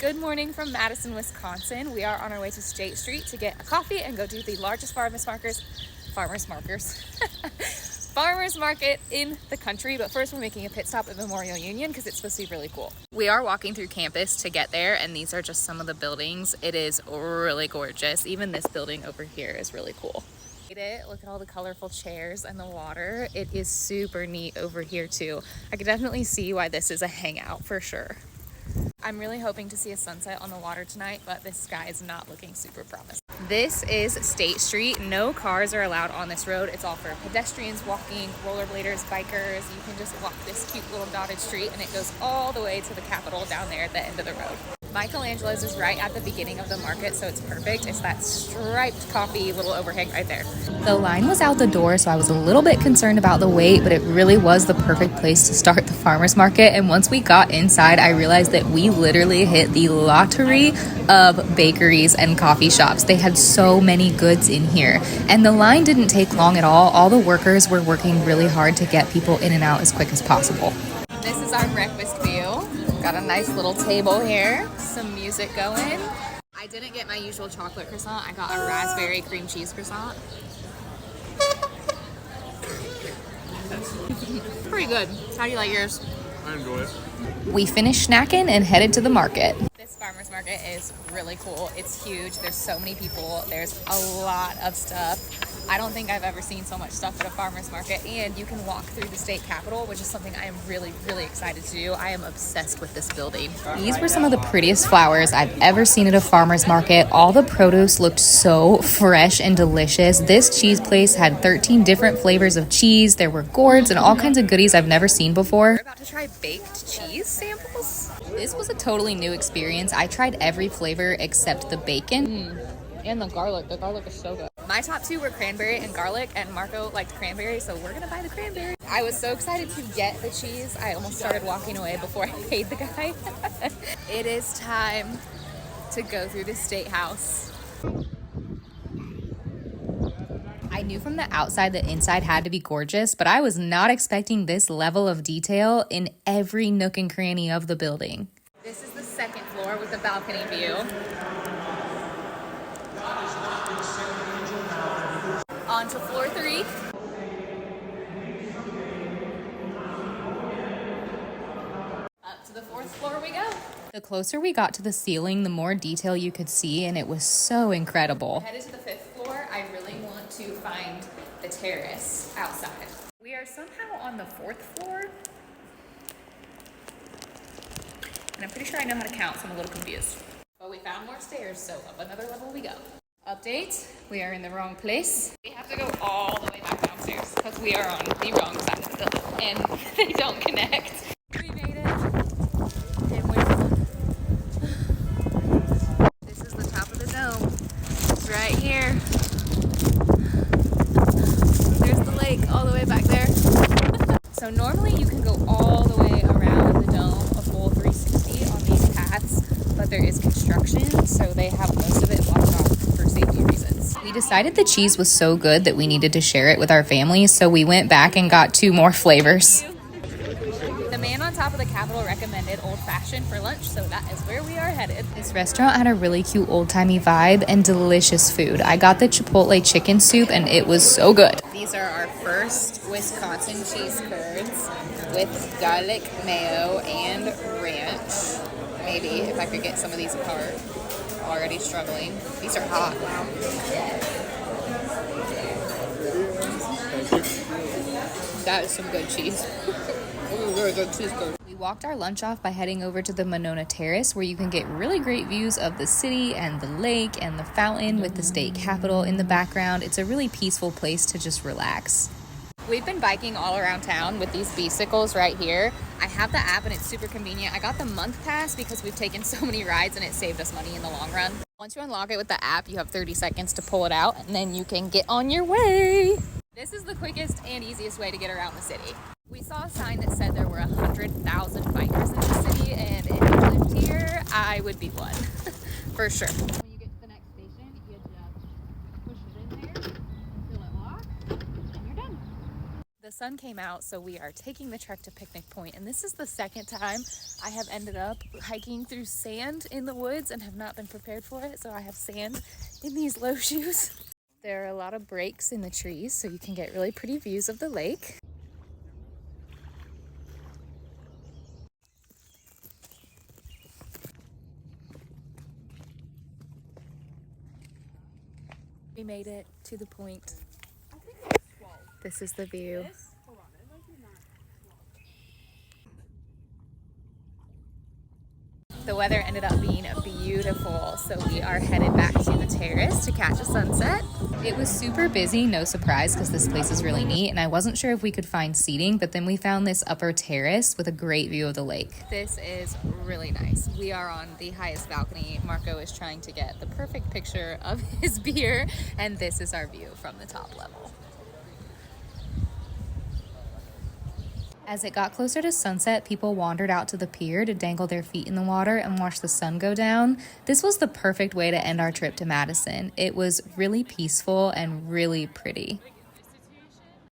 Good morning from Madison, Wisconsin. We are on our way to State Street to get a coffee and go do the largest farmers market in the country. But first we're making a pit stop at Memorial Union because it's supposed to be really cool. We are walking through campus to get there, and these are just some of the buildings. It is really gorgeous. Even this building over here is really cool. Look at all the colorful chairs and the water. It is super neat over here too. I could definitely see why this is a hangout for sure. I'm really hoping to see a sunset on the water tonight, but this sky is not looking super promising. This is State Street. No cars are allowed on this road. It's all for pedestrians, walking, rollerbladers, bikers. You can just walk this cute little dotted street and it goes all the way to the Capitol down there at the end of the road. Michelangelo's is right at the beginning of the market, so it's perfect. It's that striped coffee little overhang right there. The line was out the door, so I was a little bit concerned about the wait, but it really was the perfect place to start the farmers market. And once we got inside, I realized that we literally hit the lottery of bakeries and coffee shops. They had so many goods in here, and the line didn't take long at all. All the workers were working really hard to get people in and out as quick as possible. This is our breakfast view. Got a nice little table here, some music going. I didn't get my usual chocolate croissant. I got a raspberry cream cheese croissant. Pretty good. How do you like yours? I enjoy it. We finished snacking and headed to the market. This farmer's market is really cool. It's huge. There's so many people. There's a lot of stuff. I don't think I've ever seen so much stuff at a farmer's market, and you can walk through the state capitol, which is something I am really excited to do. I am obsessed with this building. These were some of the prettiest flowers I've ever seen at a farmer's market. All the produce looked so fresh and delicious. This cheese place had 13 different flavors of cheese. There were gourds and all kinds of goodies I've never seen before. We're about to try baked cheese samples. This was a totally new experience. I tried every flavor except the bacon. And the garlic. The garlic is so good. My top two were cranberry and garlic, and Marco liked cranberry, so we're gonna buy the cranberry. I was so excited to get the cheese, I almost started walking away before I paid the guy. It is time to go through the state house. I knew from the outside the inside had to be gorgeous, but I was not expecting this level of detail in every nook and cranny of the building. This is the second floor with the balcony view. On to floor 3. Up to the 4th floor we go. The closer we got to the ceiling, the more detail you could see, and it was so incredible. Headed to the 5th floor. I really want to find the terrace outside. We are somehow on the 4th floor. And I'm pretty sure I know how to count, so I'm a little confused. But we found more stairs, so up another level we go. Update, we are in the wrong place. We have to go all the way back downstairs because we are on the wrong side of the building and they don't connect. We made it. This is the top of the dome. It's right here. There's the lake all the way back there. So normally you can go all the way around the dome, a full 360 on these paths, but there is construction, so they have most of it blocked off for safety reasons. We decided the cheese was so good that we needed to share it with our family, so we went back and got 2 more flavors. The man on top of the Capitol recommended Old Fashioned for lunch, so that is where we are headed. This restaurant had a really cute old-timey vibe and delicious food. I got the Chipotle chicken soup and it was so good. These are our first Wisconsin cheese curds with garlic, mayo, and ranch. Maybe if I could get some of these apart. Already struggling. These are hot. Wow. That is some good cheese. Very good cheese curd. We walked our lunch off by heading over to the Monona Terrace, where you can get really great views of the city and the lake and the fountain with the state capitol in the background. It's a really peaceful place to just relax. We've been biking all around town with these bicycles right here. I have the app and it's super convenient. I got the month pass because we've taken so many rides and it saved us money in the long run. Once you unlock it with the app, you have 30 seconds to pull it out and then you can get on your way. This is the quickest and easiest way to get around the city. We saw a sign that said there were 100,000 bikers in the city, and if you lived here, I would be one, for sure. When you get to the next station, you just push it in there until it locks, and you're done. The sun came out, so we are taking the trek to Picnic Point, and this is the second time I have ended up hiking through sand in the woods and have not been prepared for it, so I have sand in these low shoes. There are a lot of breaks in the trees, so you can get really pretty views of the lake. We made it to the point. This is the view. The weather ended up being beautiful, so we are headed back to the terrace to catch a sunset. It was super busy, no surprise, because this place is really neat, and I wasn't sure if we could find seating, but then we found this upper terrace with a great view of the lake. This is really nice. We are on the highest balcony. Marco is trying to get the perfect picture of his beer, and this is our view from the top level. As it got closer to sunset, people wandered out to the pier to dangle their feet in the water and watch the sun go down. This was the perfect way to end our trip to Madison. It was really peaceful and really pretty.